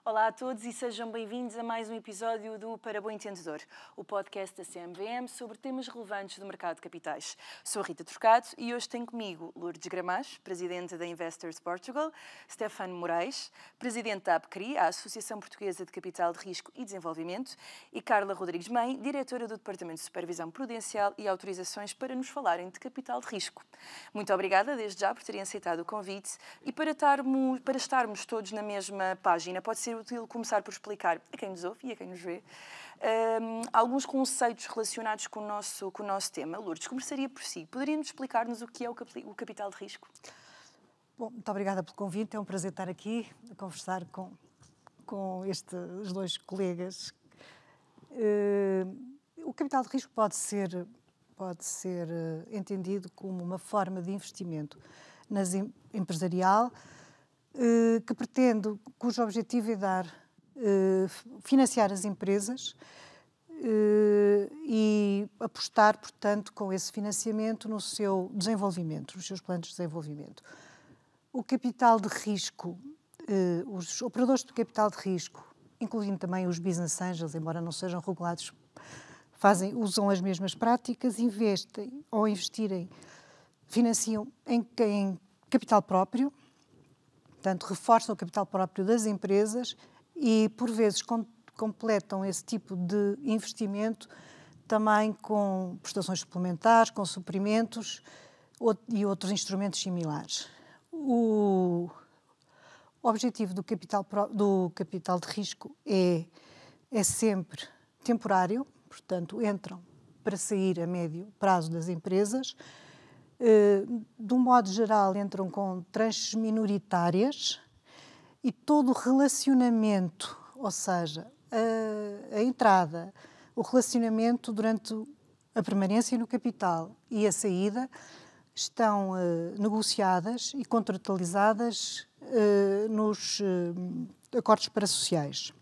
Olá a todos e sejam bem-vindos a mais um episódio do Para Bom Entendedor, o podcast da CMVM sobre temas relevantes do mercado de capitais. Sou a Rita Trocado e hoje tenho comigo Lourdes Gramacho, presidente da Investors Portugal, Stefano Moraes, presidente da APCRI, a Associação Portuguesa de Capital de Risco e Desenvolvimento, e Carla Rodrigues Mem, diretora do Departamento de Supervisão Prudencial e Autorizações, para nos falarem de capital de risco. Muito obrigada desde já por terem aceitado o convite e para estarmos todos na mesma página, pode ser útil começar por explicar a quem nos ouve e a quem nos vê alguns conceitos relacionados com o nosso tema. Lourdes, começaria por si. Poderia-nos explicar-nos o que é o capital de risco? Bom, muito obrigada pelo convite. É um prazer estar aqui a conversar com estes dois colegas. O capital de risco pode ser entendido como uma forma de investimento empresarial cujo objetivo é financiar as empresas e apostar, portanto, com esse financiamento no seu desenvolvimento, nos seus planos de desenvolvimento. O capital de risco, os operadores de capital de risco, incluindo também os business angels, embora não sejam regulados, usam as mesmas práticas, financiam em capital próprio, portanto, reforçam o capital próprio das empresas e, por vezes, completam esse tipo de investimento também com prestações suplementares, com suprimentos e outros instrumentos similares. O objetivo do capital de risco é sempre temporário, portanto, entram para sair a médio prazo das empresas. De um modo geral, entram com tranches minoritárias e todo o relacionamento, ou seja, a entrada, o relacionamento durante a permanência no capital e a saída estão negociadas e contratualizadas nos acordos parasociais.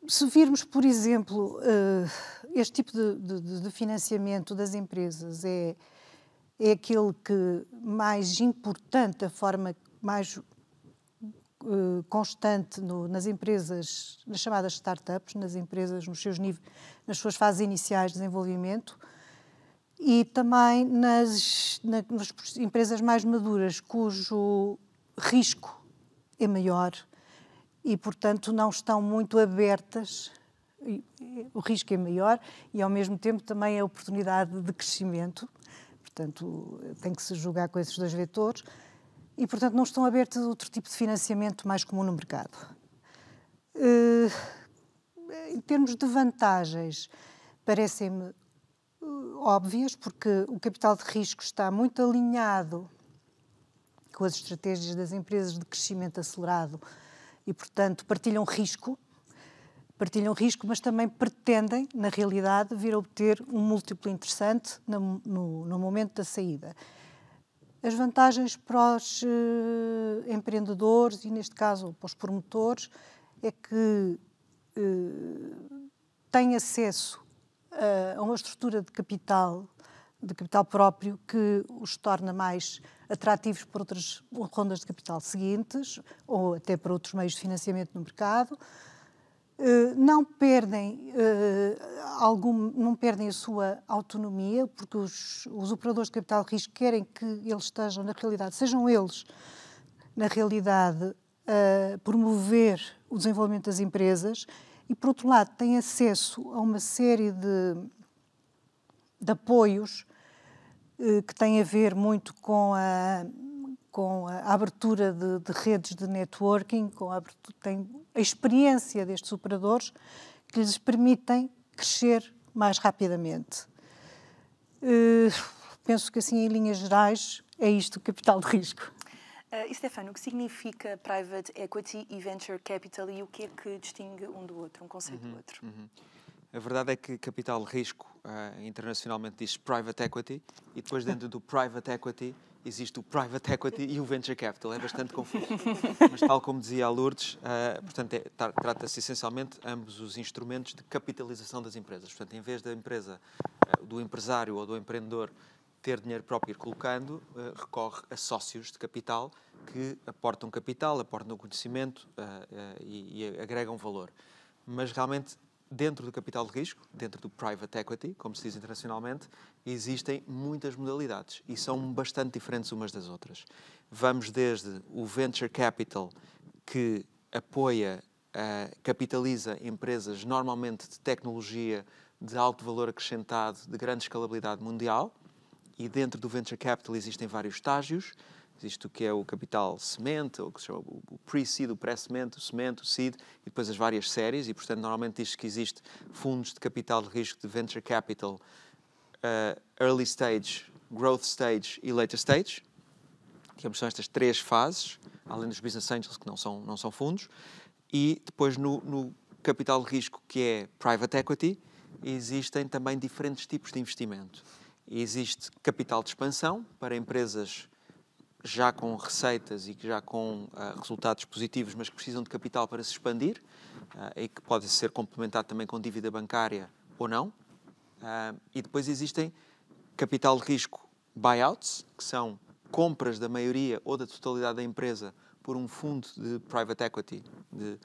Se virmos, por exemplo, este tipo de financiamento das empresas é aquele que mais importante, a forma mais constante nas empresas, nas chamadas startups, nas empresas nas suas fases iniciais de desenvolvimento e também nas empresas mais maduras, cujo risco é maior e, portanto, não estão muito abertas. O risco é maior e, ao mesmo tempo, também a oportunidade de crescimento. Portanto, tem que se julgar com esses dois vetores. E, portanto, não estão abertas a outro tipo de financiamento mais comum no mercado. Em termos de vantagens, parecem-me óbvias, porque o capital de risco está muito alinhado com as estratégias das empresas de crescimento acelerado e, portanto, partilham risco, mas também pretendem, na realidade, vir a obter um múltiplo interessante no momento da saída. As vantagens para os empreendedores e, neste caso, para os promotores, é que têm acesso a uma estrutura de capital próprio que os torna mais atrativos para outras rondas de capital seguintes ou até para outros meios de financiamento no mercado. Não perdem a sua autonomia, porque os operadores de capital de risco querem que eles sejam eles, na realidade, a promover o desenvolvimento das empresas e, por outro lado, têm acesso a uma série de apoios que têm a ver muito com a abertura de redes de networking, tem a experiência destes operadores que lhes permitem crescer mais rapidamente. Penso que, assim, em linhas gerais, é isto o capital de risco. E, Stefano, o que significa Private Equity e Venture Capital e o que é que distingue um do outro, um conceito do outro? A verdade é que capital de risco, internacionalmente diz Private Equity, e depois dentro do Private Equity existe o Private Equity e o Venture Capital. É bastante confuso. Mas tal como dizia a Lourdes, portanto, trata-se essencialmente de ambos os instrumentos de capitalização das empresas. Portanto, em vez da empresa, do empresário ou do empreendedor ter dinheiro próprio ir colocando, recorre a sócios de capital que aportam capital, aportam conhecimento e agregam valor. Mas realmente, dentro do capital de risco, dentro do private equity, como se diz internacionalmente, existem muitas modalidades e são bastante diferentes umas das outras. Vamos desde o venture capital, que apoia, capitaliza empresas normalmente de tecnologia, de alto valor acrescentado, de grande escalabilidade mundial, e dentro do venture capital existem vários estágios. Existe o que é o capital semente, ou que se chama o pre-seed, o pré-semente, o semente, o seed, e depois as várias séries, e portanto normalmente diz que existe fundos de capital de risco de venture capital, early stage, growth stage e later stage, que são estas 3 fases, além dos business angels, que não são fundos, e depois no capital de risco, que é private equity, existem também diferentes tipos de investimento. Existe capital de expansão para empresas já com receitas e já com resultados positivos, mas que precisam de capital para se expandir, e que pode ser complementado também com dívida bancária ou não. E depois existem capital de risco buyouts, que são compras da maioria ou da totalidade da empresa por um fundo de private equity, de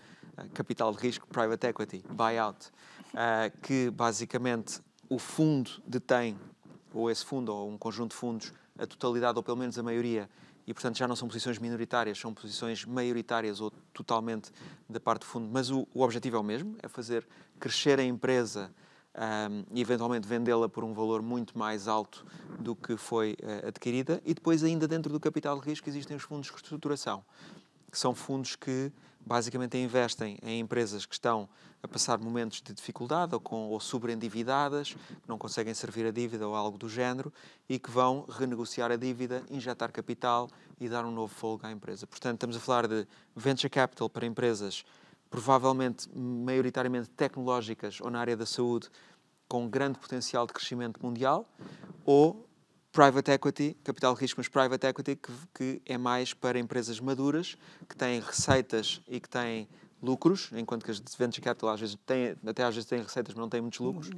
capital de risco private equity, buyout, que basicamente o fundo detém, ou esse fundo ou um conjunto de fundos, a totalidade ou pelo menos a maioria, e portanto já não são posições minoritárias, são posições maioritárias ou totalmente da parte do fundo, mas o objetivo é o mesmo, é fazer crescer a empresa e eventualmente vendê-la por um valor muito mais alto do que foi adquirida. E depois, ainda dentro do capital de risco, existem os fundos de reestruturação, que são fundos que basicamente investem em empresas que estão a passar momentos de dificuldade ou sobreendividadas, que não conseguem servir a dívida ou algo do género, e que vão renegociar a dívida, injetar capital e dar um novo fôlego à empresa. Portanto, estamos a falar de venture capital para empresas provavelmente maioritariamente tecnológicas ou na área da saúde, com grande potencial de crescimento mundial, ou private equity, capital de risco, mas private equity, que é mais para empresas maduras, que têm receitas e que têm lucros, enquanto que as de venture capital às vezes têm receitas, mas não têm muitos lucros,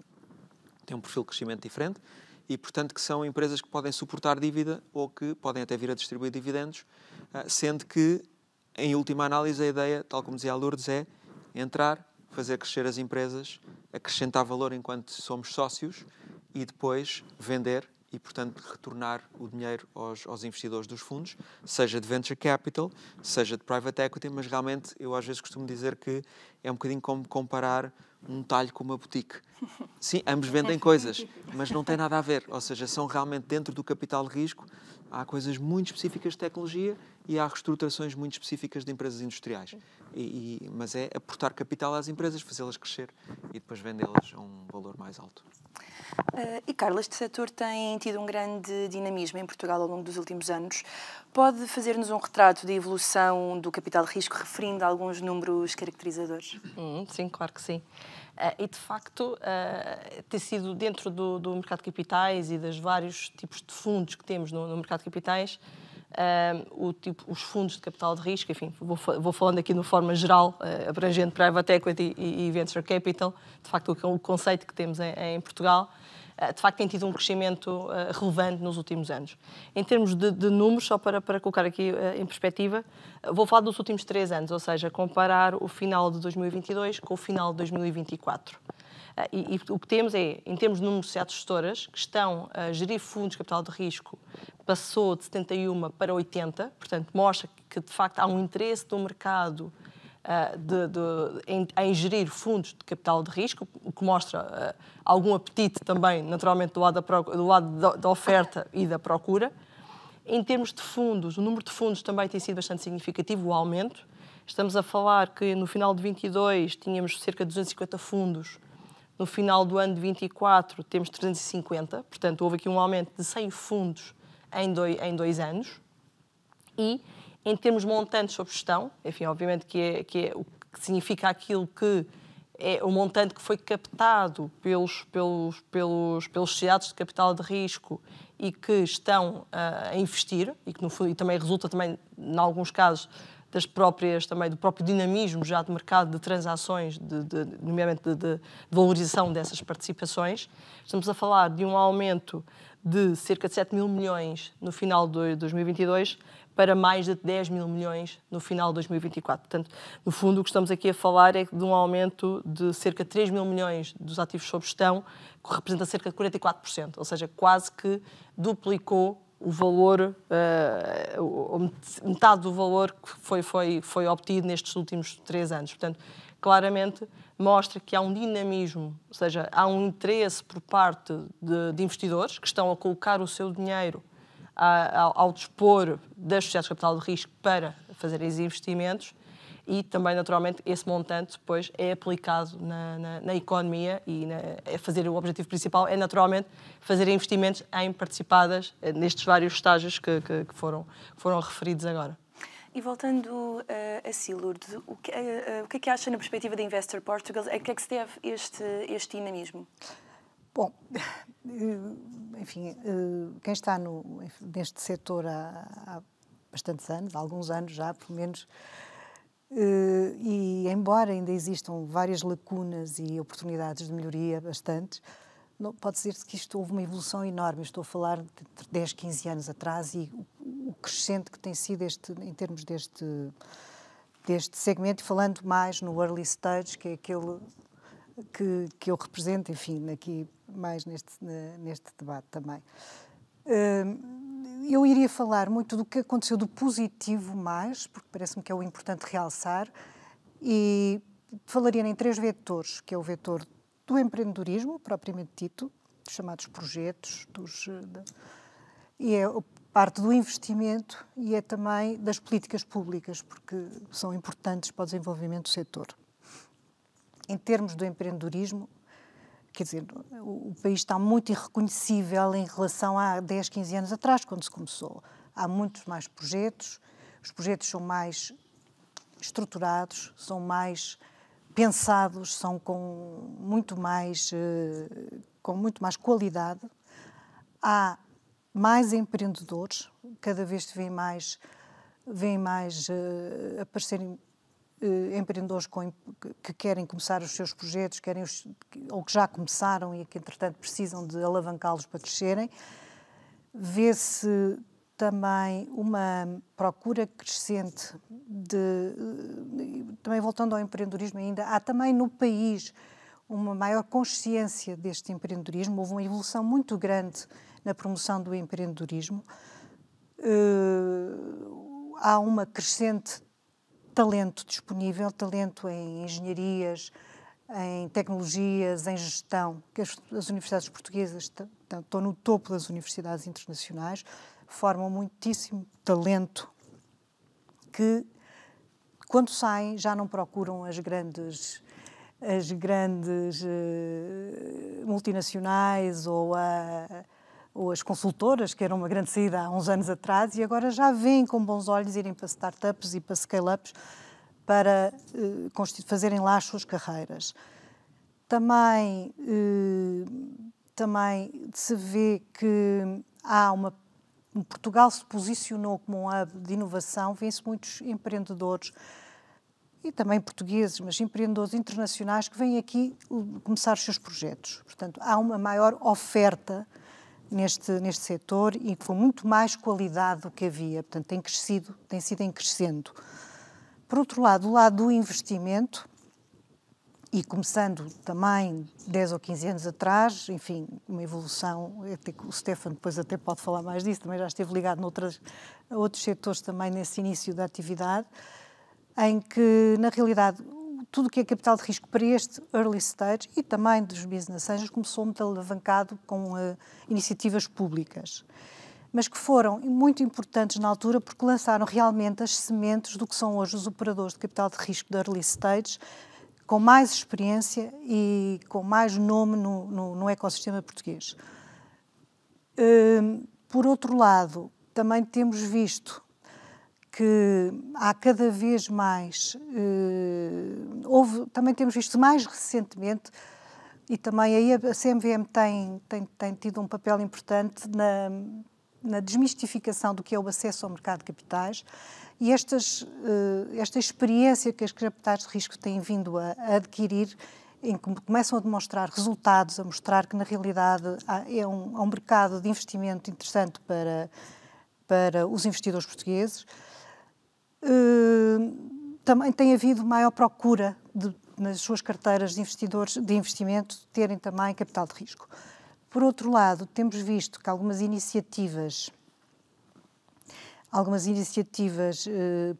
têm um perfil de crescimento diferente, e portanto que são empresas que podem suportar dívida ou que podem até vir a distribuir dividendos, sendo que, em última análise, a ideia, tal como dizia a Lourdes, é entrar, fazer crescer as empresas, acrescentar valor enquanto somos sócios e depois vender e, portanto, retornar o dinheiro aos investidores dos fundos, seja de venture capital, seja de private equity, mas realmente eu às vezes costumo dizer que é um bocadinho como comparar um talho com uma boutique. Sim, ambos vendem coisas, mas não tem nada a ver. Ou seja, são realmente dentro do capital de risco, há coisas muito específicas de tecnologia e há reestruturações muito específicas de empresas industriais. Mas é aportar capital às empresas, fazê-las crescer e depois vendê-las a um valor mais alto. E Carla, este setor tem tido um grande dinamismo em Portugal ao longo dos últimos anos. Pode fazer-nos um retrato da evolução do capital de risco, referindo alguns números caracterizadores? Sim, claro que sim. E, de facto, tem sido dentro do mercado de capitais e dos vários tipos de fundos que temos no mercado de capitais, os fundos de capital de risco, enfim, vou falando aqui de forma geral, abrangendo private equity e venture capital, de facto o conceito que temos em Portugal, de facto tem tido um crescimento relevante nos últimos anos. Em termos de números, só para colocar aqui em perspectiva, vou falar dos últimos 3 anos, ou seja, comparar o final de 2022 com o final de 2024. E o que temos é, em termos de número de sociedades gestoras que estão a gerir fundos de capital de risco, passou de 71 para 80, portanto mostra que de facto há um interesse do mercado em gerir fundos de capital de risco, o que mostra algum apetite também, naturalmente, do lado da oferta e da procura. Em termos de fundos, o número de fundos também tem sido bastante significativo, o aumento. Estamos a falar que no final de 22 tínhamos cerca de 250 fundos, no final do ano de 24 temos 350, portanto houve aqui um aumento de 100 fundos em 2 anos. E em termos montantes sob gestão, enfim, obviamente que é o que significa aquilo que é o montante que foi captado pelos sociedades de capital de risco e que estão a investir, e que no fundo e também resulta também, em alguns casos, também do próprio dinamismo já de mercado de transações, nomeadamente de valorização dessas participações. Estamos a falar de um aumento de cerca de 7 mil milhões no final de 2022 para mais de 10 mil milhões no final de 2024. Portanto, no fundo, o que estamos aqui a falar é de um aumento de cerca de 3 mil milhões dos ativos sob gestão, que representa cerca de 44%, ou seja, quase que duplicou o valor, metade do valor que foi obtido nestes últimos 3 anos. Portanto, claramente mostra que há um dinamismo, ou seja, há um interesse por parte de investidores que estão a colocar o seu dinheiro ao dispor das sociedades de capital de risco para fazer esses investimentos e também, naturalmente, esse montante depois é aplicado na economia e fazer o objetivo principal é, naturalmente, fazer investimentos em participadas nestes vários estágios que foram referidos agora. E voltando a si, Lourdes, o que é que acha na perspectiva da Investor Portugal? A que é que se deve este dinamismo? Bom, enfim, quem está neste setor há bastantes anos, há alguns anos já, pelo menos, e embora ainda existam várias lacunas e oportunidades de melhoria bastantes, pode dizer-se que isto houve uma evolução enorme. Estou a falar de 10, 15 anos atrás e o crescente que tem sido em termos deste segmento, falando mais no early stage, que é aquele que eu represento, enfim, aqui mais neste debate também. Eu iria falar muito do que aconteceu do positivo mais, porque parece-me que é o importante realçar, e falaria em 3 vetores, que é o vetor do empreendedorismo, propriamente dito, dos chamados projetos, e é parte do investimento e é também das políticas públicas, porque são importantes para o desenvolvimento do setor. Em termos do empreendedorismo, quer dizer, o país está muito irreconhecível em relação a 10, 15 anos atrás, quando se começou. Há muitos mais projetos, os projetos são mais estruturados, são mais pensados, são com muito mais qualidade. Há mais empreendedores, cada vez se vê mais aparecerem empreendedores que querem começar os seus projetos, ou que já começaram e que, entretanto, precisam de alavancá-los para crescerem. Vê-se também uma procura crescente também voltando ao empreendedorismo ainda, há também no país uma maior consciência deste empreendedorismo, houve uma evolução muito grande na promoção do empreendedorismo. Há uma crescente talento disponível, talento em engenharias, em tecnologias, em gestão, que as universidades portuguesas estão no topo das universidades internacionais, formam muitíssimo talento que, quando saem, já não procuram as grandes multinacionais ou as consultoras, que eram uma grande saída há uns anos atrás, e agora já veem com bons olhos irem para startups e para scale-ups para fazerem lá as suas carreiras. Também se vê que Portugal se posicionou como um hub de inovação, vêem-se muitos empreendedores, e também portugueses, mas empreendedores internacionais que vêm aqui começar os seus projetos. Portanto, há uma maior oferta neste setor e com muito mais qualidade do que havia. Portanto, tem sido em crescendo. Por outro lado, do lado do investimento, e começando também 10 ou 15 anos atrás, enfim, uma evolução, o Stefan depois até pode falar mais disso, também já esteve ligado a outros setores também nesse início da atividade, em que, na realidade, tudo o que é capital de risco para este early stage e também dos business angels começou muito alavancado com iniciativas públicas, mas que foram muito importantes na altura porque lançaram realmente as sementes do que são hoje os operadores de capital de risco de early stage, com mais experiência e com mais nome no ecossistema português. Por outro lado, também temos visto que há cada vez mais, também temos visto mais recentemente, e também aí a CMVM tem tido um papel importante na desmistificação do que é o acesso ao mercado de capitais, e esta experiência que as capitais de risco têm vindo a adquirir, em que começam a demonstrar resultados, a mostrar que, na realidade, há um mercado de investimento interessante para os investidores portugueses. Também tem havido maior procura nas suas carteiras de investidores de investimento terem também capital de risco. Por outro lado, temos visto que algumas iniciativas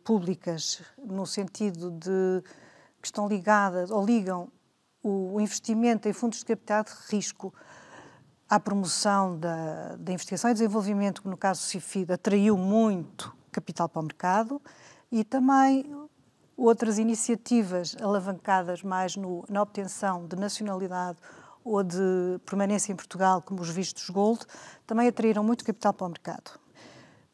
públicas, no sentido de que estão ligadas ou ligam o investimento em fundos de capital de risco à promoção da investigação e desenvolvimento, que no caso do CIFID atraiu muito capital para o mercado, e também outras iniciativas alavancadas mais na obtenção de nacionalidade ou de permanência em Portugal, como os vistos Gold, também atraíram muito capital para o mercado.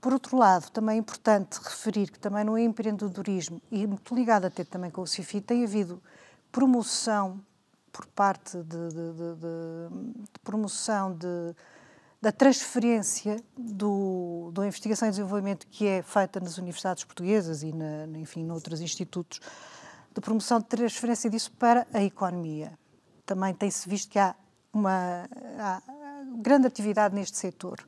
Por outro lado, também é importante referir que também no empreendedorismo, e muito ligado até também com o CIFID, tem havido promoção por parte da transferência da investigação e desenvolvimento que é feita nas universidades portuguesas e, enfim, noutros institutos, de promoção de transferência disso para a economia. Também tem-se visto que há grande atividade neste setor.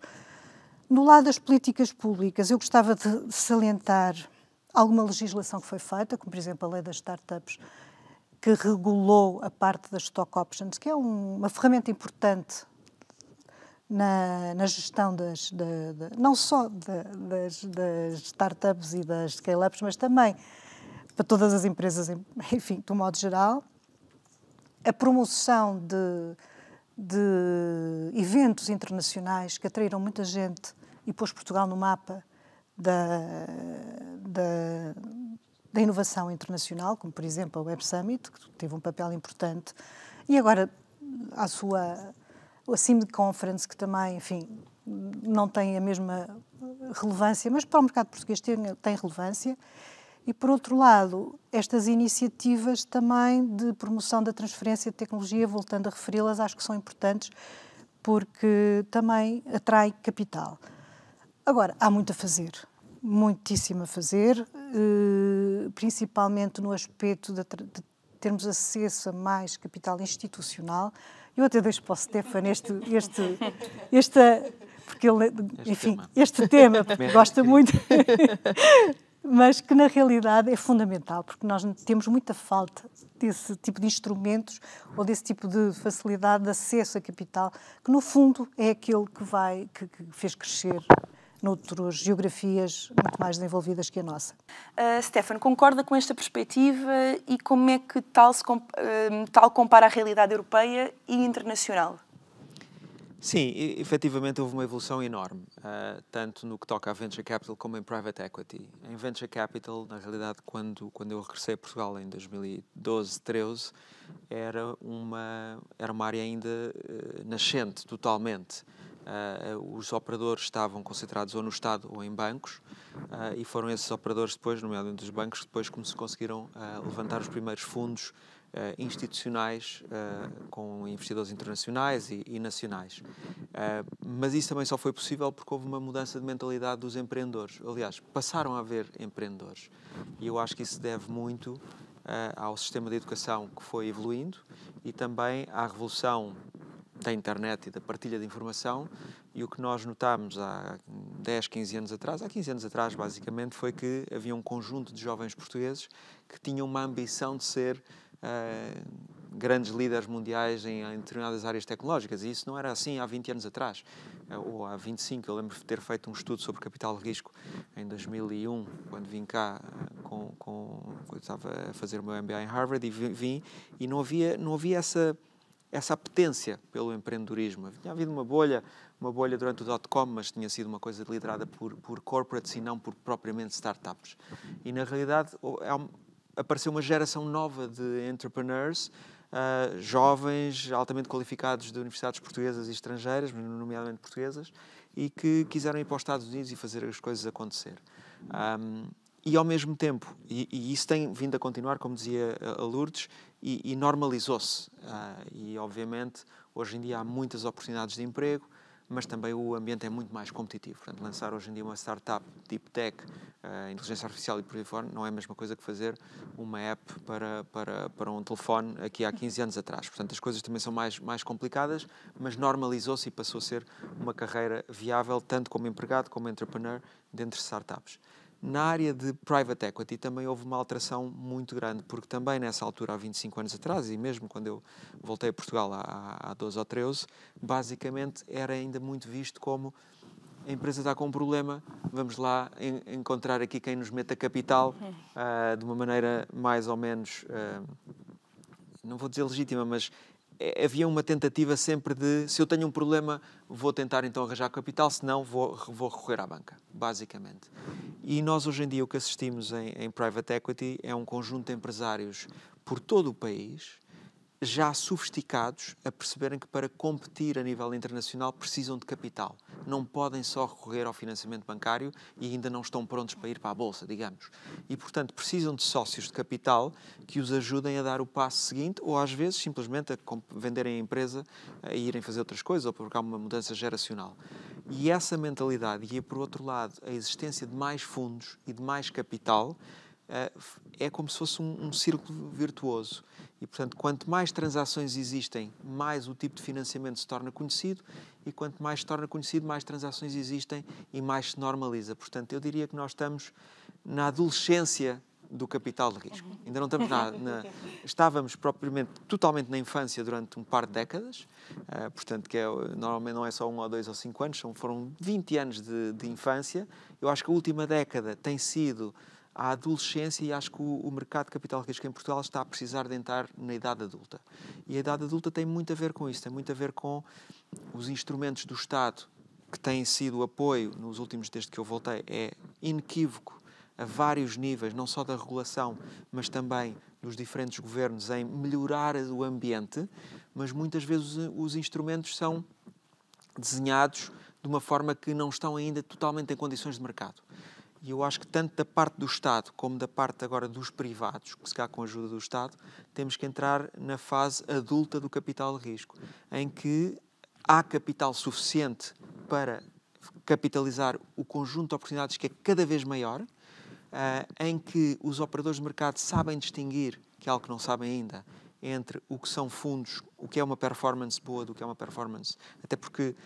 No lado das políticas públicas, eu gostava de salientar alguma legislação que foi feita, como, por exemplo, a lei das startups, que regulou a parte das stock options, que é uma ferramenta importante na gestão não só das startups e das scale-ups, mas também para todas as empresas, enfim, de um modo geral. A promoção de eventos internacionais que atraíram muita gente e pôs Portugal no mapa da inovação internacional, como, por exemplo, a Web Summit, que teve um papel importante, e agora a CIMD Conference, que também, enfim, não tem a mesma relevância, mas para o mercado português tem relevância. E, por outro lado, estas iniciativas também de promoção da transferência de tecnologia, voltando a referi-las, acho que são importantes porque também atrai capital. Agora, há muito a fazer, muitíssimo a fazer, principalmente no aspecto de termos acesso a mais capital institucional. Eu até deixo para o Stefan porque ele, enfim, este tema, porque gosta muito, mas que na realidade é fundamental, porque nós temos muita falta desse tipo de instrumentos ou desse tipo de facilidade de acesso a capital, que no fundo é aquele que fez crescer noutras geografias muito mais desenvolvidas que a nossa. Stefan, concorda com esta perspectiva e como é que tal compara a realidade europeia e internacional? Sim, efetivamente houve uma evolução enorme, tanto no que toca a Venture Capital como em Private Equity. Em Venture Capital, na realidade, quando eu regressei a Portugal em 2012, 13, era uma área ainda nascente totalmente. Os operadores estavam concentrados ou no Estado ou em bancos, e foram esses operadores depois, nomeadamente os bancos, que depois conseguiram levantar os primeiros fundos institucionais com investidores internacionais e nacionais. Mas isso também só foi possível porque houve uma mudança de mentalidade dos empreendedores. Aliás, passaram a haver empreendedores. E eu acho que isso se deve muito ao sistema de educação que foi evoluindo e também à revolução da internet e da partilha de informação. E o que nós notámos há 10, 15 anos atrás, basicamente, foi que havia um conjunto de jovens portugueses que tinham uma ambição de ser grandes líderes mundiais em determinadas áreas tecnológicas, e isso não era assim há 20 anos atrás, ou há 25. Eu lembro de ter feito um estudo sobre capital de risco em 2001, quando vim cá, eu estava a fazer o meu MBA em Harvard, e vim, e não havia essa apetência pelo empreendedorismo. Tinha havido uma bolha durante o dot-com, mas tinha sido uma coisa liderada por corporates e não por propriamente startups. E, na realidade, apareceu uma geração nova de entrepreneurs, jovens, altamente qualificados de universidades portuguesas e estrangeiras, nomeadamente portuguesas, e que quiseram ir para os Estados Unidos e fazer as coisas acontecer. E ao mesmo tempo, e isso tem vindo a continuar, como dizia a Lourdes, e normalizou-se. E obviamente, hoje em dia há muitas oportunidades de emprego, mas também o ambiente é muito mais competitivo. Portanto, lançar hoje em dia uma startup deep tech, inteligência artificial e por aí fora, não é a mesma coisa que fazer uma app para um telefone aqui há 15 anos atrás. Portanto, as coisas também são mais complicadas, mas normalizou-se e passou a ser uma carreira viável, tanto como empregado como entrepreneur, dentro de startups. Na área de private equity também houve uma alteração muito grande, porque também nessa altura, há 25 anos atrás, e mesmo quando eu voltei a Portugal há 12 ou 13, basicamente era ainda muito visto como a empresa está com um problema, vamos lá encontrar aqui quem nos meta capital de uma maneira mais ou menos, não vou dizer legítima, mas havia uma tentativa sempre de, se eu tenho um problema, vou tentar então arranjar capital, senão vou recorrer à banca, basicamente. E nós hoje em dia o que assistimos em private equity é um conjunto de empresários por todo o país, já sofisticados a perceberem que para competir a nível internacional precisam de capital. Não podem só recorrer ao financiamento bancário e ainda não estão prontos para ir para a bolsa, digamos. E, portanto, precisam de sócios de capital que os ajudem a dar o passo seguinte ou, às vezes, simplesmente a venderem a empresa e irem fazer outras coisas ou provocar uma mudança geracional. E essa mentalidade e, por outro lado, a existência de mais fundos e de mais capital é como se fosse um círculo virtuoso. E, portanto, quanto mais transações existem, mais o tipo de financiamento se torna conhecido e quanto mais se torna conhecido, mais transações existem e mais se normaliza. Portanto, eu diria que nós estamos na adolescência do capital de risco. Ainda não estamos estávamos propriamente totalmente na infância durante um par de décadas, portanto, que normalmente não é só 1 ou 2 ou 5 anos, foram 20 anos de infância. Eu acho que a última década tem sido a adolescência e acho que o mercado de capital de risco em Portugal está a precisar de entrar na idade adulta. E a idade adulta tem muito a ver com isso, tem muito a ver com os instrumentos do Estado que têm sido o apoio nos últimos, desde que eu voltei, é inequívoco a vários níveis, não só da regulação, mas também dos diferentes governos em melhorar o ambiente, mas muitas vezes os instrumentos são desenhados de uma forma que não estão ainda totalmente em condições de mercado. E eu acho que tanto da parte do Estado como da parte agora dos privados, que se calhar com a ajuda do Estado, temos que entrar na fase adulta do capital de risco, em que há capital suficiente para capitalizar o conjunto de oportunidades que é cada vez maior, em que os operadores de mercado sabem distinguir, que é algo que não sabem ainda, entre o que são fundos, o que é uma performance boa do que é uma performance, até porque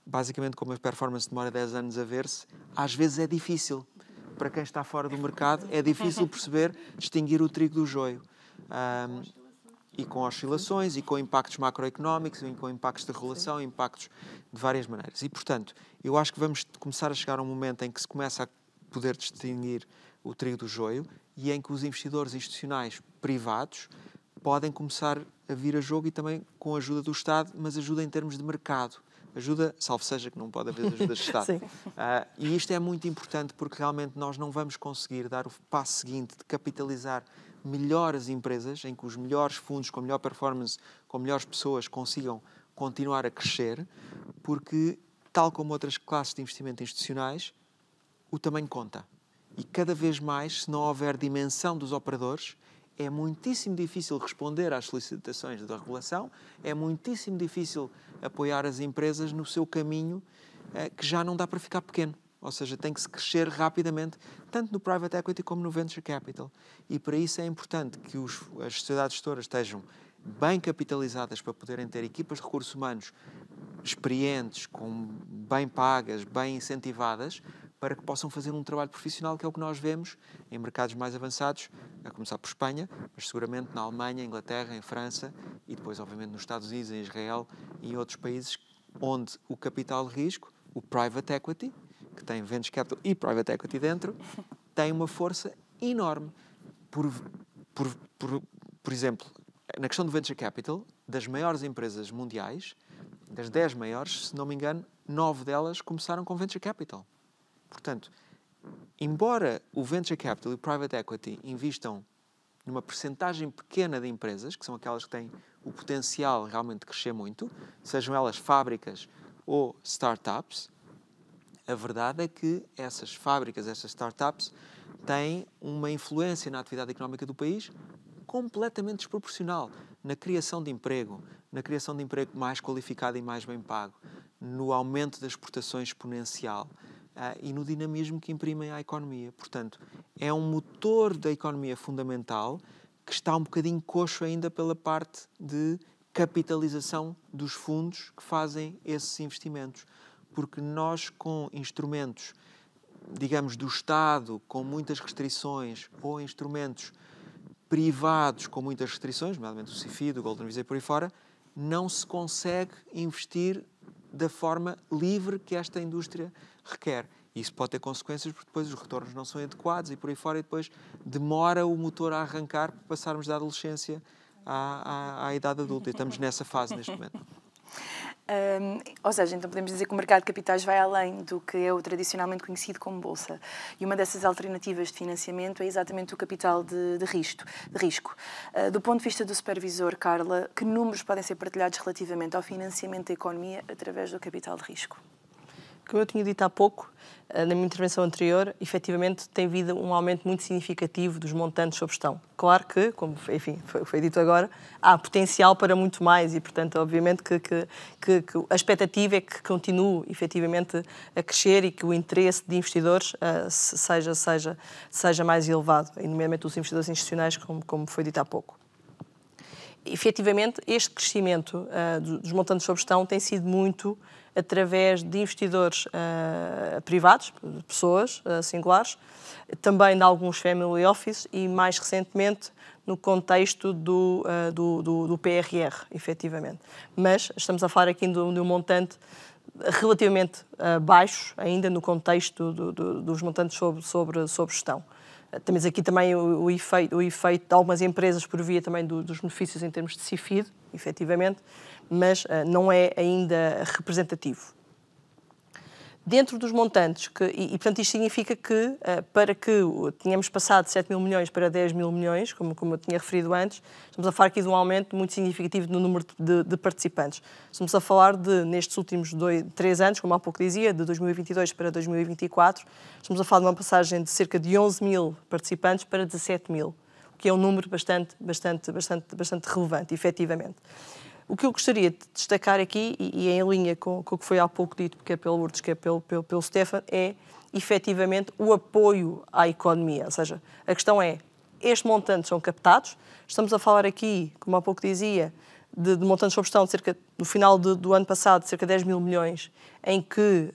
basicamente, como a performance demora 10 anos a ver-se, às vezes é difícil. Para quem está fora do mercado, é difícil perceber, distinguir o trigo do joio. E com oscilações, e com impactos macroeconómicos, e com impactos de regulação, impactos de várias maneiras. E, portanto, eu acho que vamos começar a chegar a um momento em que se começa a poder distinguir o trigo do joio e em que os investidores institucionais privados podem começar a vir a jogo e também com a ajuda do Estado, mas ajuda em termos de mercado. Ajuda, salvo seja que não pode haver ajuda de Estado. E isto é muito importante porque realmente nós não vamos conseguir dar o passo seguinte de capitalizar melhor as empresas, em que os melhores fundos, com melhor performance, com melhores pessoas, consigam continuar a crescer, porque, tal como outras classes de investimento institucionais, o tamanho conta. E cada vez mais, se não houver dimensão dos operadores, é muitíssimo difícil responder às solicitações da regulação, é muitíssimo difícil apoiar as empresas no seu caminho, que já não dá para ficar pequeno. Ou seja, tem que se crescer rapidamente, tanto no private equity como no venture capital. E para isso é importante que as sociedades gestoras estejam bem capitalizadas para poderem ter equipas de recursos humanos experientes, bem pagas, bem incentivadas, para que possam fazer um trabalho profissional, que é o que nós vemos em mercados mais avançados, a começar por Espanha, mas seguramente na Alemanha, Inglaterra, em França e depois, obviamente, nos Estados Unidos, em Israel e em outros países onde o capital de risco, o private equity, que tem venture capital e private equity dentro, tem uma força enorme. Por exemplo, na questão do venture capital, das maiores empresas mundiais, das 10 maiores, se não me engano, 9 delas começaram com venture capital. Portanto, embora o venture capital e o private equity investam numa percentagem pequena de empresas, que são aquelas que têm o potencial realmente de crescer muito, sejam elas fábricas ou startups, a verdade é que essas fábricas, essas startups, têm uma influência na atividade económica do país completamente desproporcional na criação de emprego mais qualificado e mais bem pago, no aumento das exportações exponencial e no dinamismo que imprimem à economia. Portanto, é um motor da economia fundamental que está um bocadinho coxo ainda pela parte de capitalização dos fundos que fazem esses investimentos. Porque nós, com instrumentos, digamos, do Estado, com muitas restrições, ou instrumentos privados com muitas restrições, nomeadamente o CIFID, o Golden Visa e por aí fora, não se consegue investir da forma livre que esta indústria requer. Isso pode ter consequências porque depois os retornos não são adequados e por aí fora, e depois demora o motor a arrancar para passarmos da adolescência à idade adulta. E estamos nessa fase neste momento. Ou seja, então podemos dizer que o mercado de capitais vai além do que é o tradicionalmente conhecido como bolsa. E uma dessas alternativas de financiamento é exatamente o capital de risco. Do ponto de vista do supervisor, Carla, que números podem ser partilhados relativamente ao financiamento da economia através do capital de risco? Como eu tinha dito há pouco, na minha intervenção anterior, efetivamente tem havido um aumento muito significativo dos montantes sob gestão. Claro que, como enfim, foi dito agora, há potencial para muito mais e, portanto, obviamente que a expectativa é que continue efetivamente a crescer e que o interesse de investidores seja mais elevado, nomeadamente os investidores institucionais, como foi dito há pouco. Efetivamente, este crescimento dos montantes sob gestão tem sido muito através de investidores privados, de pessoas singulares, também de alguns family office e, mais recentemente, no contexto do PRR, efetivamente. Mas estamos a falar aqui de um montante relativamente baixo, ainda no contexto dos montantes sobre gestão. Temos aqui também o efeito de algumas empresas por via também dos benefícios em termos de CIFID, efetivamente, mas não é ainda representativo. Dentro dos montantes, portanto isto significa que para que tenhamos passado de 7 mil milhões para 10 mil milhões, como eu tinha referido antes, estamos a falar aqui de um aumento muito significativo no número de participantes. Estamos a falar de, nestes últimos 3 anos, como há pouco dizia, de 2022 para 2024, estamos a falar de uma passagem de cerca de 11 mil participantes para 17 mil, o que é um número bastante relevante, efetivamente. O que eu gostaria de destacar aqui, e em linha com o que foi há pouco dito, quer pelo Lourdes, quer pelo Stefan, é, efetivamente, o apoio à economia. Ou seja, a questão é, estes montantes são captados, estamos a falar aqui, como há pouco dizia, de montantes sob gestão no final do ano passado, de cerca de 10 mil milhões, em que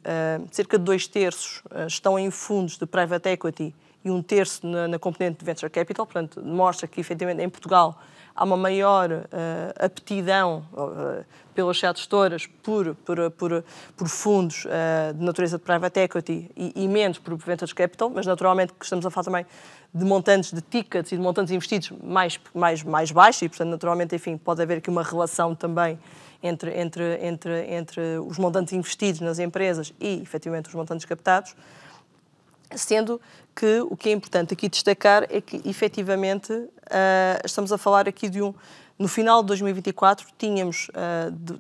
cerca de 2/3 estão em fundos de private equity e 1/3 na componente de venture capital, portanto, mostra que, efetivamente, em Portugal, há uma maior aptidão pelas gestoras por fundos de natureza de private equity e menos por venture capital, mas naturalmente que estamos a falar também de montantes de tickets e de montantes investidos mais baixos e, portanto, naturalmente, enfim, pode haver aqui uma relação também entre os montantes investidos nas empresas e, efetivamente, os montantes captados, sendo que o que é importante aqui destacar é que, efetivamente, estamos a falar aqui no final de 2024, tínhamos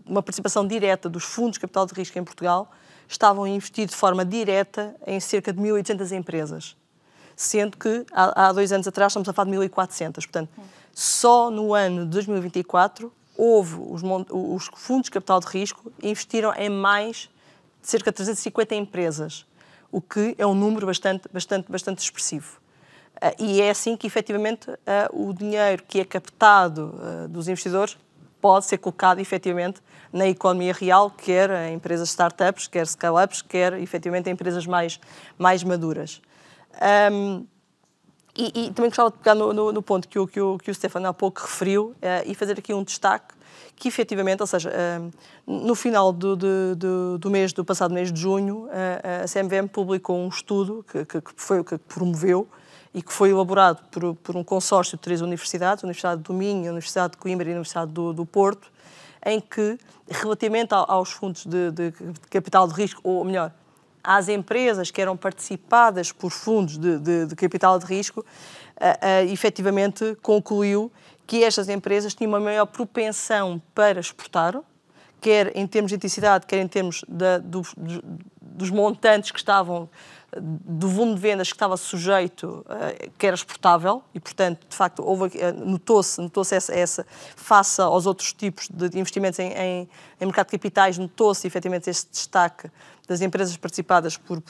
uma participação direta dos fundos de capital de risco em Portugal, estavam a investir de forma direta em cerca de 1.800 empresas, sendo que há 2 anos atrás estamos a falar de 1.400. Portanto, só no ano de 2024 houve os fundos de capital de risco investiram em mais de cerca de 350 empresas, o que é um número bastante expressivo. E é assim que, efetivamente, o dinheiro que é captado dos investidores pode ser colocado, efetivamente, na economia real, quer em empresas startups, quer scale-ups, quer, efetivamente, em empresas mais maduras. E também gostava de pegar no ponto que o Stefan há pouco referiu e fazer aqui um destaque que, efetivamente, ou seja, no final do passado mês de junho, a CMVM publicou um estudo que promoveu e que foi elaborado por um consórcio de 3 universidades, a Universidade do Minho, a Universidade de Coimbra e a Universidade do Porto, em que, relativamente aos fundos de capital de risco, ou melhor, às empresas que eram participadas por fundos de capital de risco, efetivamente concluiu que estas empresas tinham uma maior propensão para exportar, quer em termos de intensidade, quer em termos dos montantes que estavam do volume de vendas que estava sujeito, que era exportável, e, portanto, de facto, notou-se essa, face aos outros tipos de investimentos em mercado de capitais, notou-se efetivamente este destaque das empresas participadas por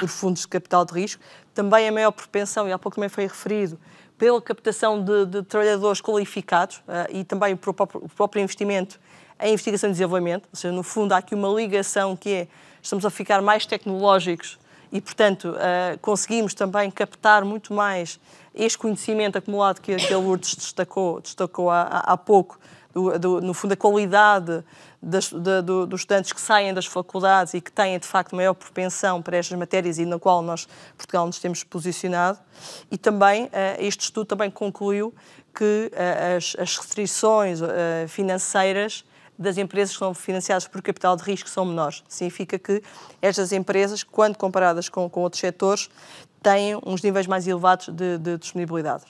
fundos de capital de risco. Também a maior propensão, e há pouco também foi referido, pela captação de trabalhadores qualificados e também o próprio investimento em investigação e desenvolvimento. Ou seja, no fundo, há aqui uma ligação que é, estamos a ficar mais tecnológicos e, portanto, conseguimos também captar muito mais este conhecimento acumulado que a Lourdes destacou há pouco, no fundo, a qualidade dos estudantes que saem das faculdades e que têm, de facto, maior propensão para estas matérias e na qual Portugal, nos temos posicionado. E também, este estudo também concluiu que as restrições financeiras das empresas que são financiadas por capital de risco são menores. Significa que estas empresas, quando comparadas com outros setores, têm uns níveis mais elevados de disponibilidade.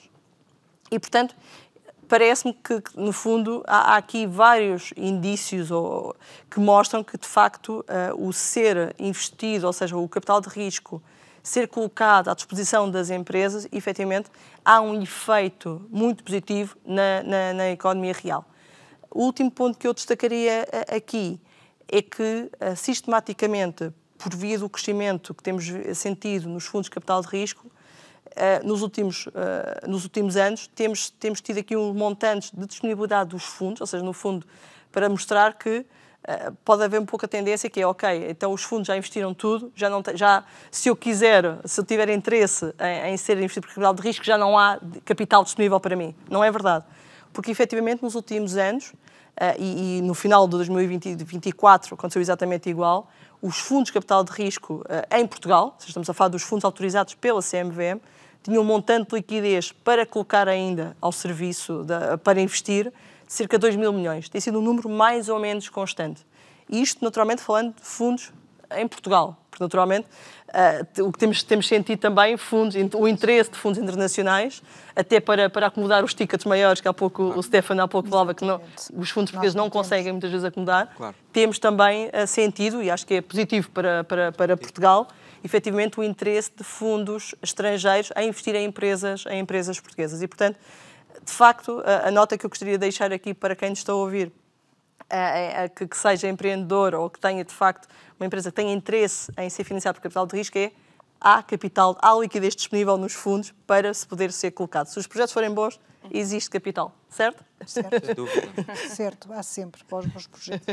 E, portanto, parece-me que, no fundo, há aqui vários indícios que mostram que, de facto, o ser investido, ou seja, o capital de risco, ser colocado à disposição das empresas, efetivamente, há um efeito muito positivo na economia real. O último ponto que eu destacaria aqui é que, sistematicamente, por via do crescimento que temos sentido nos fundos de capital de risco, nos últimos anos, temos tido aqui um montante de disponibilidade dos fundos, ou seja, no fundo, para mostrar que pode haver um pouco a tendência que é, ok, então os fundos já investiram tudo, se eu tiver interesse em ser investido por capital de risco, já não há capital disponível para mim. Não é verdade. Porque, efetivamente, nos últimos anos, e no final de 2024 aconteceu exatamente igual, os fundos de capital de risco em Portugal, estamos a falar dos fundos autorizados pela CMVM, tinham um montante de liquidez para colocar ainda ao serviço, para investir, de cerca de 2 mil milhões. Tem sido um número mais ou menos constante. E isto, naturalmente, falando de fundos em Portugal. Porque, naturalmente, o que temos sentido também, o interesse de fundos internacionais, até para acomodar os tickets maiores, que há pouco o Stefano falava que os fundos portugueses não conseguem muitas vezes acomodar. Claro. Temos também sentido, e acho que é positivo para Portugal, efetivamente o interesse de fundos estrangeiros a investir em empresas portuguesas. E, portanto, de facto, a nota que eu gostaria de deixar aqui para quem nos está a ouvir, que seja empreendedor ou que tenha, de facto, uma empresa que tenha interesse em ser financiada por capital de risco, há liquidez disponível nos fundos para se poder ser colocado. Se os projetos forem bons, existe capital, certo? Certo, há sempre, para os bons projetos.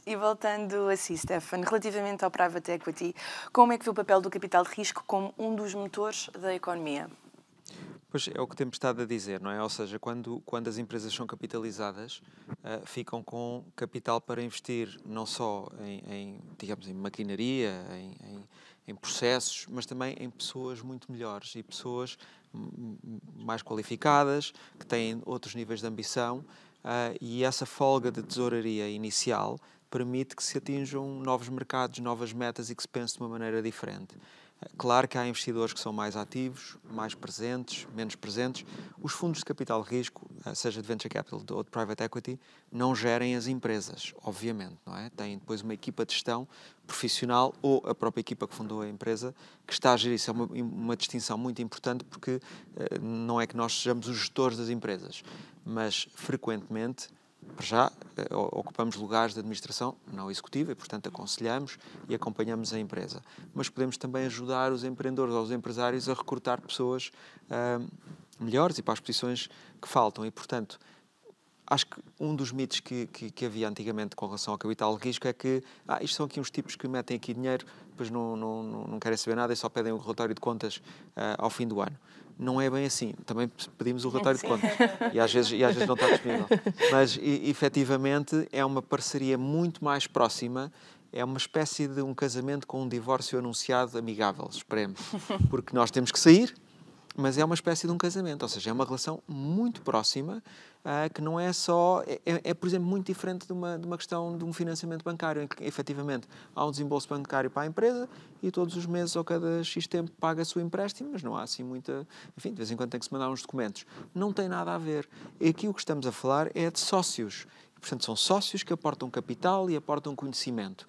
E voltando a si, Stefano, relativamente ao private equity, como é que vê o papel do capital de risco como um dos motores da economia? Pois é o que temos estado a dizer, não é? Ou seja, quando as empresas são capitalizadas, ficam com capital para investir não só em maquinaria, em processos, mas também em pessoas muito melhores e pessoas mais qualificadas, que têm outros níveis de ambição, e essa folga de tesouraria inicial permite que se atinjam novos mercados, novas metas e que se pense de uma maneira diferente. Claro que há investidores que são mais ativos, mais presentes, menos presentes. Os fundos de capital de risco, seja de venture capital ou de private equity, não gerem as empresas, obviamente, não é? Têm depois uma equipa de gestão profissional ou a própria equipa que fundou a empresa que está a gerir. Isso é uma distinção muito importante porque não é que nós sejamos os gestores das empresas, mas frequentemente, para já, ocupamos lugares de administração não executiva e, portanto, aconselhamos e acompanhamos a empresa. Mas podemos também ajudar os empreendedores ou os empresários a recrutar pessoas melhores e para as posições que faltam. E, portanto, acho que um dos mitos que havia antigamente com relação ao capital de risco é que isto são aqui uns tipos que metem aqui dinheiro, depois não querem saber nada e só pedem um relatório de contas ao fim do ano. Não é bem assim. Também pedimos o relatório de contas e às vezes não está disponível. Mas, efetivamente, é uma parceria muito mais próxima. É uma espécie de um casamento com um divórcio anunciado amigável, esperemos. Porque nós temos que sair, mas é uma espécie de um casamento. Ou seja, é uma relação muito próxima, que não é só... por exemplo, muito diferente de uma questão de um financiamento bancário, em que, efetivamente, há um desembolso bancário para a empresa e todos os meses ou cada X tempo paga o empréstimo, mas não há assim muita... Enfim, de vez em quando tem que se mandar uns documentos. Não tem nada a ver. E aqui o que estamos a falar é de sócios. Portanto, são sócios que aportam capital e aportam conhecimento.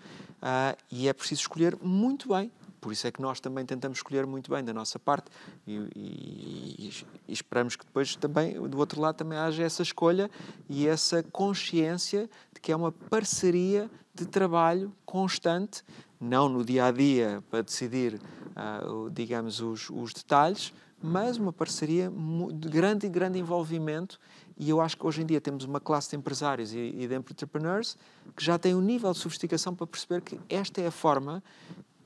E é preciso escolher muito bem por isso é que nós também tentamos escolher muito bem da nossa parte e esperamos que depois também, do outro lado, também haja essa escolha e essa consciência de que é uma parceria de trabalho constante, não no dia-a-dia para decidir, digamos, os detalhes, mas uma parceria de grande envolvimento. E eu acho que hoje em dia temos uma classe de empresários e de entrepreneurs que já tem um nível de sofisticação para perceber que esta é a forma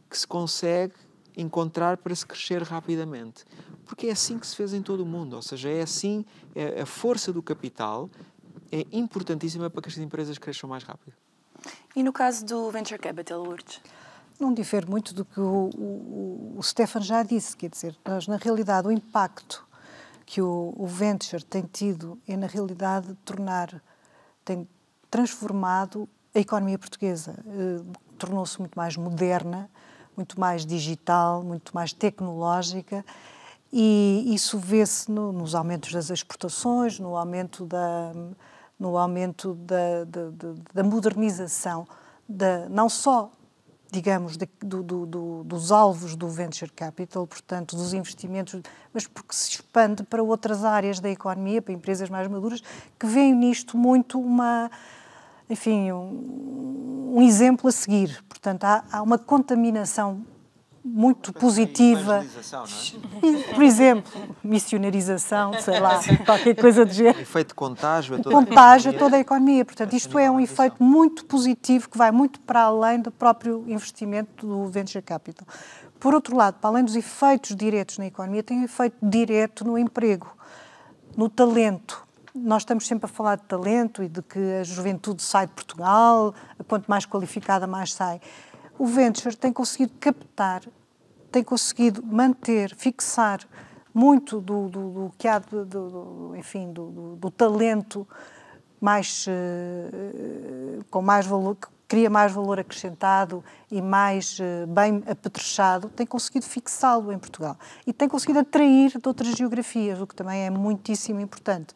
que se consegue encontrar para se crescer rapidamente. Porque é assim que se fez em todo o mundo, ou seja, é assim, a força do capital é importantíssima para que as empresas cresçam mais rápido. E no caso do Venture Capital, Lourdes? Não difere muito do que o Stefan já disse, quer dizer, nós, na realidade, o impacto que o Venture tem tido é, na realidade, tem transformado a economia portuguesa. Tornou-se muito mais moderna, muito mais digital, muito mais tecnológica, e isso vê-se nos aumentos das exportações, no aumento da modernização, não só, digamos, dos alvos do venture capital, portanto, dos investimentos, mas porque se expande para outras áreas da economia, para empresas mais maduras, que veem nisto muito um exemplo a seguir. Portanto, há uma contaminação muito positiva. Evangelização, não é? Por exemplo, missionarização, sei lá, qualquer coisa do género. Efeito de contágio a Toda a economia. Portanto, isto é um efeito muito positivo que vai muito para além do próprio investimento do venture capital. Por outro lado, para além dos efeitos diretos na economia, tem um efeito direto no emprego, no talento. Nós estamos sempre a falar de talento e de que a juventude sai de Portugal, quanto mais qualificada, mais sai. O venture tem conseguido captar, tem conseguido manter, fixar muito do que há, do talento mais, com mais valor, que cria mais valor acrescentado e mais bem apetrechado, tem conseguido fixá-lo em Portugal. E tem conseguido atrair de outras geografias, o que também é muitíssimo importante.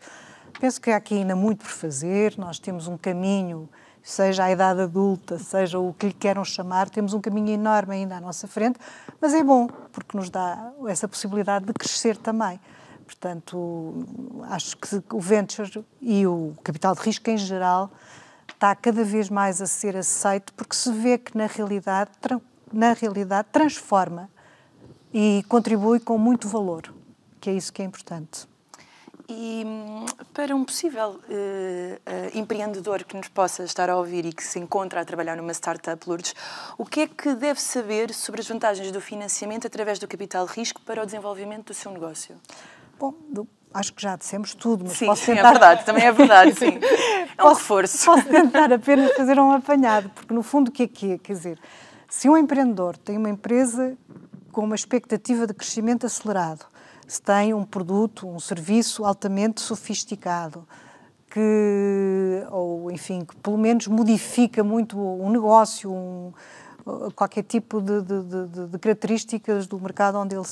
Penso que há aqui ainda muito por fazer, nós temos um caminho, seja a idade adulta, seja o que lhe queiram chamar, temos um caminho enorme ainda à nossa frente, mas é bom, porque nos dá essa possibilidade de crescer também. Portanto, acho que o venture e o capital de risco em geral está cada vez mais a ser aceito, porque se vê que na realidade transforma e contribui com muito valor, que é isso que é importante. E para um possível empreendedor que nos possa estar a ouvir e que se encontra a trabalhar numa startup, Lourdes, o que é que deve saber sobre as vantagens do financiamento através do capital de risco para o desenvolvimento do seu negócio? Bom, acho que já dissemos tudo, mas sim, posso sim, tentar... é verdade, também é verdade, sim. É um reforço. Posso tentar apenas fazer um apanhado, porque no fundo o que é que é? Quer dizer, se um empreendedor tem uma empresa com uma expectativa de crescimento acelerado, se tem um produto, um serviço altamente sofisticado, que pelo menos modifica muito um negócio, qualquer tipo de características do mercado onde ele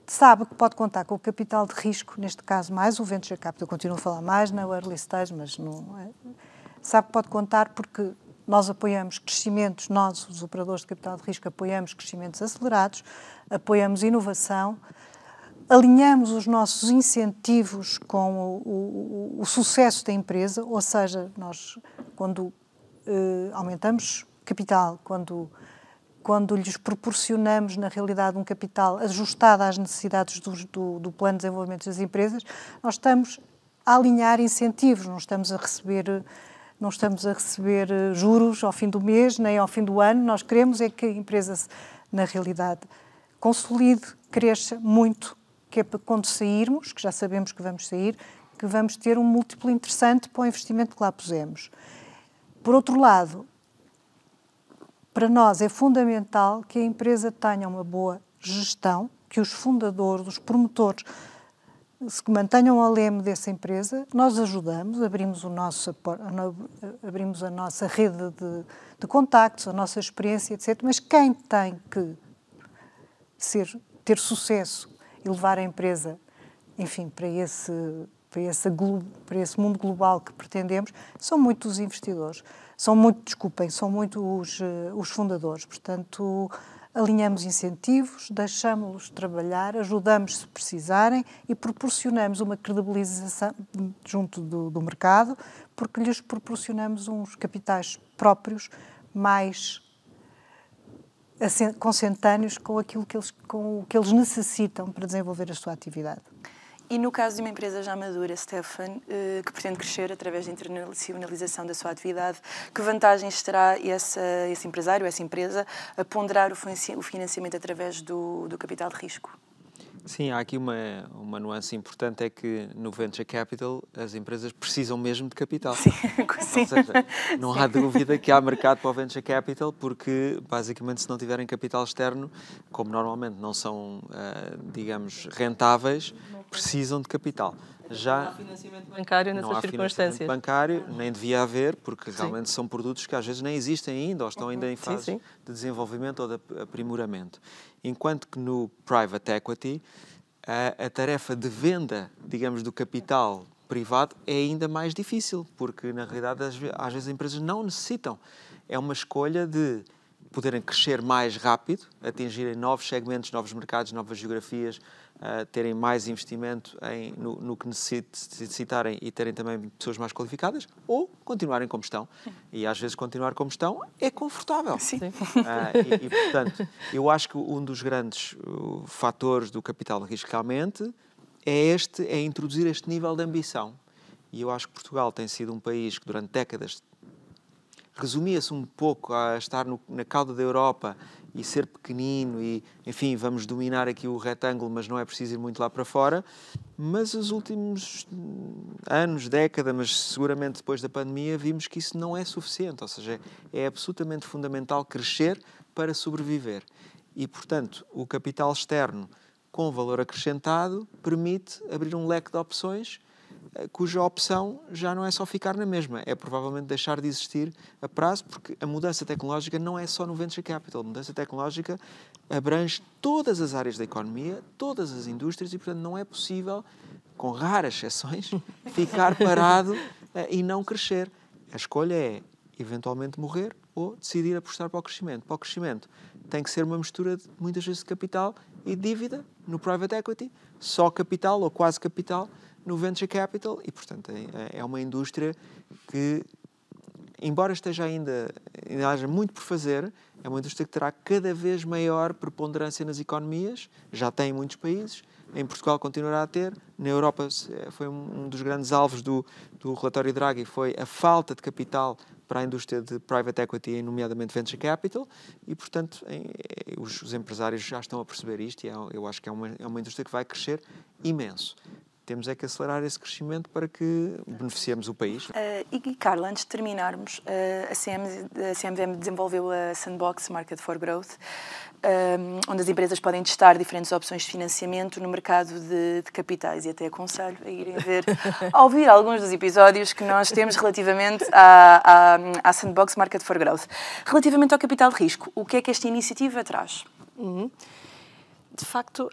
sabe que pode contar com o capital de risco, neste caso mais o venture capital, eu continuo a falar mais na early stage, mas não sabe que pode contar porque nós apoiamos crescimentos, nós, os operadores de capital de risco, apoiamos crescimentos acelerados, apoiamos inovação, alinhamos os nossos incentivos com o sucesso da empresa, ou seja, nós, quando aumentamos capital, quando lhes proporcionamos, na realidade, um capital ajustado às necessidades do plano de desenvolvimento das empresas, nós estamos a alinhar incentivos, não estamos a receber juros ao fim do mês, nem ao fim do ano. Nós queremos é que a empresa, na realidade, consolide, cresça muito, que é para quando sairmos, que já sabemos que vamos sair, que vamos ter um múltiplo interessante para o investimento que lá pusemos. Por outro lado, para nós é fundamental que a empresa tenha uma boa gestão, que os fundadores, os promotores, se mantenham ao leme dessa empresa. Nós ajudamos, abrimos a nossa rede de contactos, a nossa experiência, etc. Mas quem tem que ter sucesso e levar a empresa, enfim, para esse mundo global que pretendemos, são muito os investidores, são muito os fundadores. Portanto, alinhamos incentivos, deixamos-los trabalhar, ajudamos se precisarem e proporcionamos uma credibilização junto do mercado, porque lhes proporcionamos uns capitais próprios mais consentâneos com aquilo com o que eles necessitam para desenvolver a sua atividade. E no caso de uma empresa já madura, Stefan, que pretende crescer através da internacionalização da sua atividade, que vantagens terá esse empresário, essa empresa, a ponderar o financiamento através do capital de risco? Sim, há aqui uma nuance importante, é que no Venture Capital as empresas precisam mesmo de capital. Sim, sim. Ou seja, não há dúvida que há mercado para o Venture Capital, porque basicamente se não tiverem capital externo, como normalmente não são, digamos, rentáveis, precisam de capital. Já não há financiamento bancário nessas circunstâncias. Financiamento bancário, nem devia haver, porque realmente são produtos que às vezes nem existem ainda, ou estão ainda em fase de desenvolvimento ou de aprimoramento. Enquanto que no Private Equity, a tarefa de venda, digamos, do capital privado é ainda mais difícil, porque na realidade às vezes as empresas não necessitam. É uma escolha de poderem crescer mais rápido, atingirem novos segmentos, novos mercados, novas geografias, terem mais investimento no que necessitarem e terem também pessoas mais qualificadas, ou continuarem como estão. E às vezes continuar como estão é confortável. Sim. E portanto, eu acho que um dos grandes fatores do capital de risco realmente é introduzir este nível de ambição. E eu acho que Portugal tem sido um país que durante décadas resumia-se um pouco a estar na cauda da Europa e ser pequenino e, enfim, vamos dominar aqui o retângulo, mas não é preciso ir muito lá para fora. Mas os últimos anos, década, mas seguramente depois da pandemia, vimos que isso não é suficiente. Ou seja, é absolutamente fundamental crescer para sobreviver. E, portanto, o capital externo com valor acrescentado permite abrir um leque de opções cuja opção já não é só ficar na mesma, é provavelmente deixar de existir a prazo, porque a mudança tecnológica não é só no Venture Capital. A mudança tecnológica abrange todas as áreas da economia, todas as indústrias e, portanto, não é possível, com raras exceções, ficar parado e não crescer. A escolha é, eventualmente, morrer ou decidir apostar para o crescimento. Para o crescimento tem que ser uma mistura, muitas vezes, de capital e dívida no Private Equity, só capital ou quase capital no Venture Capital e, portanto, é uma indústria que, embora esteja ainda haja muito por fazer, é uma indústria que terá cada vez maior preponderância nas economias, já tem em muitos países, em Portugal continuará a ter, na Europa foi um dos grandes alvos do relatório Draghi, foi a falta de capital para a indústria de Private Equity, nomeadamente Venture Capital, e, portanto, os empresários já estão a perceber isto e eu acho que é uma indústria que vai crescer imenso. Temos é que acelerar esse crescimento para que beneficiemos o país. E Carla, antes de terminarmos, a CMVM desenvolveu a Sandbox Market for Growth, onde as empresas podem testar diferentes opções de financiamento no mercado de capitais, e até aconselho a irem a ouvir alguns dos episódios que nós temos relativamente à Sandbox Market for Growth. Relativamente ao capital de risco, o que é que esta iniciativa traz? De facto,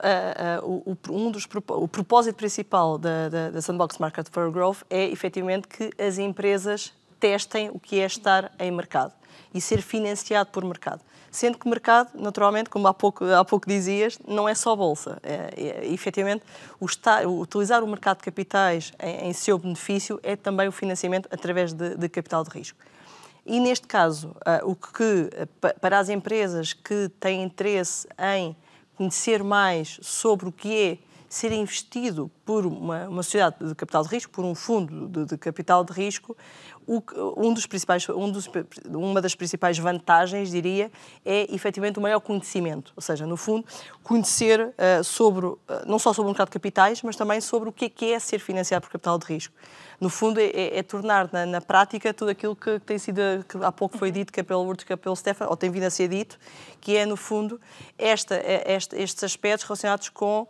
o propósito principal da Sandbox Market for Growth é, efetivamente, que as empresas testem o que é estar em mercado e ser financiado por mercado. Sendo que mercado, naturalmente, como há pouco dizias, não é só bolsa. Efetivamente, utilizar o mercado de capitais em seu benefício é também o financiamento através de capital de risco. E, neste caso, para as empresas que têm interesse em conhecer mais sobre o que é ser investido por uma sociedade de capital de risco, por um fundo de capital de risco, uma das principais vantagens, diria, é efetivamente o maior conhecimento. Ou seja, no fundo, conhecer não só sobre o mercado de capitais, mas também sobre o que é ser financiado por capital de risco. No fundo, é tornar na prática tudo aquilo que tem sido, que há pouco foi dito, que é pelo Lourdes, que é pelo Stefan, ou tem vindo a ser dito, que é, no fundo, estes aspectos relacionados com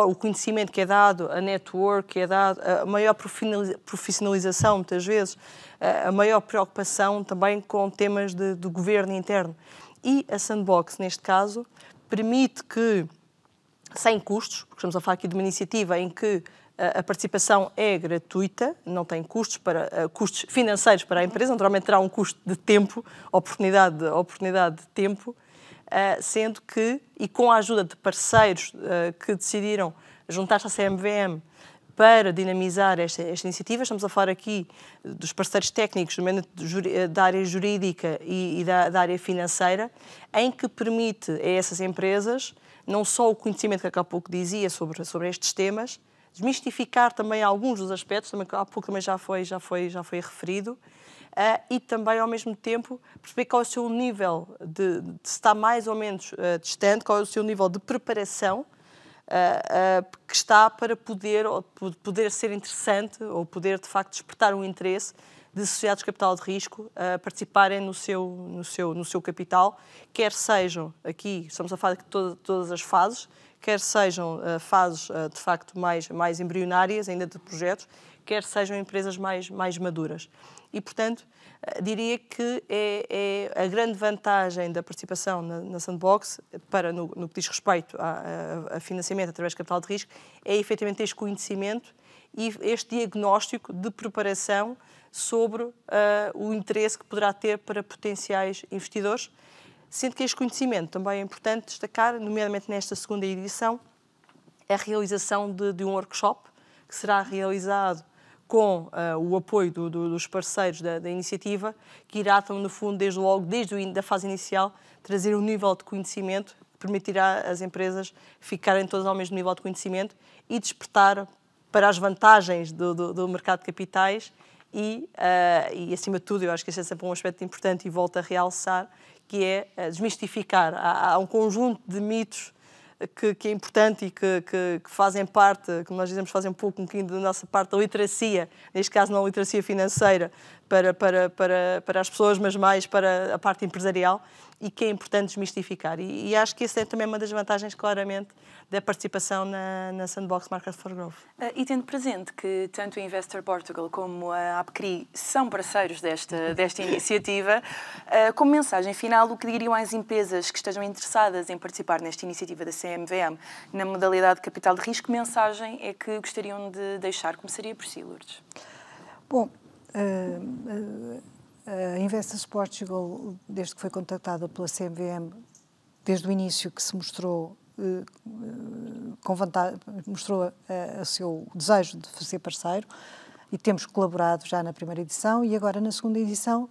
o conhecimento que é dado, a network que é dado, a maior profissionalização, muitas vezes, a maior preocupação também com temas do governo interno. E a Sandbox, neste caso, permite que, sem custos, porque estamos a falar aqui de uma iniciativa em que a participação é gratuita, não tem custos financeiros para a empresa, naturalmente terá um custo de tempo, oportunidade de tempo, sendo que, e com a ajuda de parceiros que decidiram juntar-se à CMVM para dinamizar esta iniciativa. Estamos a falar aqui dos parceiros técnicos da área jurídica e da área financeira, em que permite a essas empresas não só o conhecimento que há pouco dizia sobre estes temas, desmistificar também alguns dos aspectos, também, há pouco também já foi referido, e também, ao mesmo tempo, perceber qual é o seu nível de se está mais ou menos distante, qual é o seu nível de preparação que está para poder ser interessante ou poder, de facto, despertar um interesse de sociedades de capital de risco participarem no seu capital, quer sejam, aqui estamos a falar de todas as fases, quer sejam fases, de facto, mais embrionárias, ainda de projetos, quer sejam empresas mais maduras. E, portanto, diria que é a grande vantagem da participação na Sandbox, no que diz respeito a financiamento através de capital de risco, é efetivamente este conhecimento e este diagnóstico de preparação sobre o interesse que poderá ter para potenciais investidores, sendo que este conhecimento também é importante destacar, nomeadamente nesta segunda edição, a realização de um workshop que será realizado com o apoio dos parceiros da iniciativa, que irá, no fundo, desde a fase inicial, trazer um nível de conhecimento que permitirá às empresas ficarem todas ao mesmo nível de conhecimento e despertar para as vantagens do mercado de capitais e, acima de tudo, eu acho que este é sempre um aspecto importante e volto a realçar, que é desmistificar. Há um conjunto de mitos que é importante e que fazem parte, como nós dizemos, fazem um pouquinho da nossa parte da literacia, neste caso não a literacia financeira para as pessoas, mas mais para a parte empresarial, e que é importante desmistificar. E acho que essa é também uma das vantagens, claramente, da participação na Sandbox Market for Growth. E tendo presente que tanto a Investor Portugal como a APCRI são parceiros desta iniciativa, como mensagem final, o que diriam às empresas que estejam interessadas em participar nesta iniciativa da CMVM na modalidade de capital de risco, que mensagem é que gostariam de deixar? Começaria por si, Lourdes. Bom, a Investors Portugal, desde que foi contactada pela CMVM, desde o início que se mostrou com vontade, mostrou o seu desejo de ser parceiro, e temos colaborado já na primeira edição e agora na segunda edição.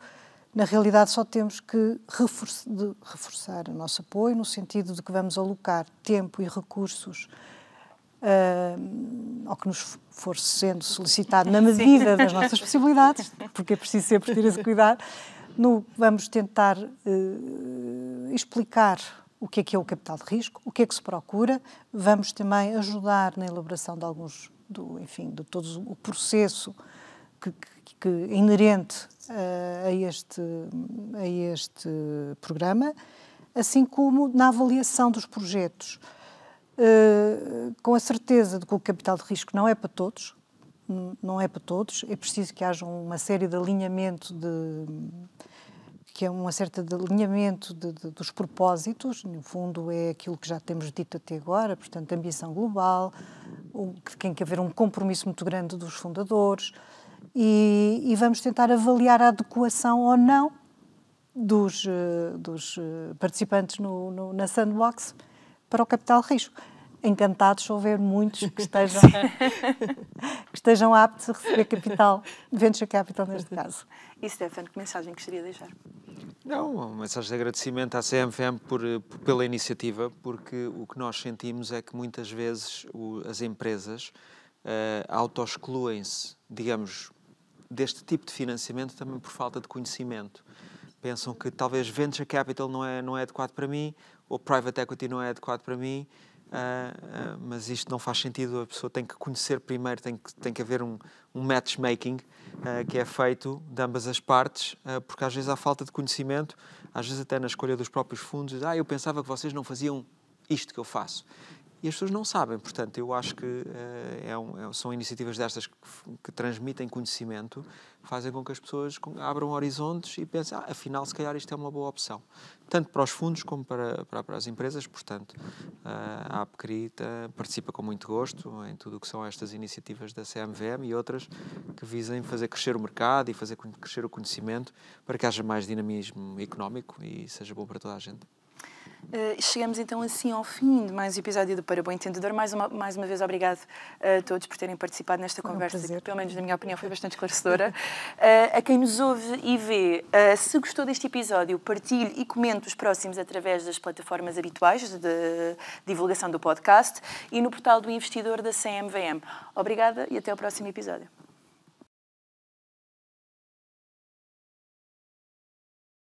Na realidade, só temos que reforçar o nosso apoio, no sentido de que vamos alocar tempo e recursos ao que nos for sendo solicitado na medida das nossas possibilidades, porque é preciso sempre ter esse cuidado. Vamos tentar explicar o que é o capital de risco, o que é que se procura. Vamos também ajudar na elaboração de de todo o processo que é inerente a este programa, assim como na avaliação dos projetos, com a certeza de que o capital de risco não é para todos, é preciso que haja uma série de alinhamento dos propósitos. No fundo, é aquilo que já temos dito até agora, portanto, ambição global, que tem que haver um compromisso muito grande dos fundadores, e vamos tentar avaliar a adequação ou não dos participantes na Sandbox para o capital de risco. Encantados se houver muitos que estejam aptos a receber capital, venture capital neste caso. E Stefano, que mensagem gostaria de deixar? Não, uma mensagem de agradecimento à CMVM pela iniciativa, porque o que nós sentimos é que muitas vezes as empresas auto-excluem-se, digamos, deste tipo de financiamento também por falta de conhecimento. Pensam que talvez venture capital não é adequado para mim, ou private equity não é adequado para mim, mas isto não faz sentido. A pessoa tem que conhecer primeiro, tem que haver um matchmaking que é feito de ambas as partes, porque às vezes há falta de conhecimento, às vezes até na escolha dos próprios fundos. Eu pensava que vocês não faziam isto que eu faço. E as pessoas não sabem, portanto, eu acho que são iniciativas destas que transmitem conhecimento, fazem com que as pessoas abram horizontes e pensem, afinal, se calhar isto é uma boa opção. Tanto para os fundos como para as empresas, portanto, a APCRI participa com muito gosto em tudo o que são estas iniciativas da CMVM e outras que visem fazer crescer o mercado e fazer crescer o conhecimento para que haja mais dinamismo económico e seja bom para toda a gente. Chegamos então assim ao fim de mais um episódio do Para Bom Entendedor. Mais uma vez, obrigado a todos por terem participado nesta conversa, que pelo menos na minha opinião foi bastante esclarecedora. A quem nos ouve e vê, se gostou deste episódio, partilhe e comente os próximos através das plataformas habituais de divulgação do podcast e no portal do investidor da CMVM. Obrigada e até ao próximo episódio.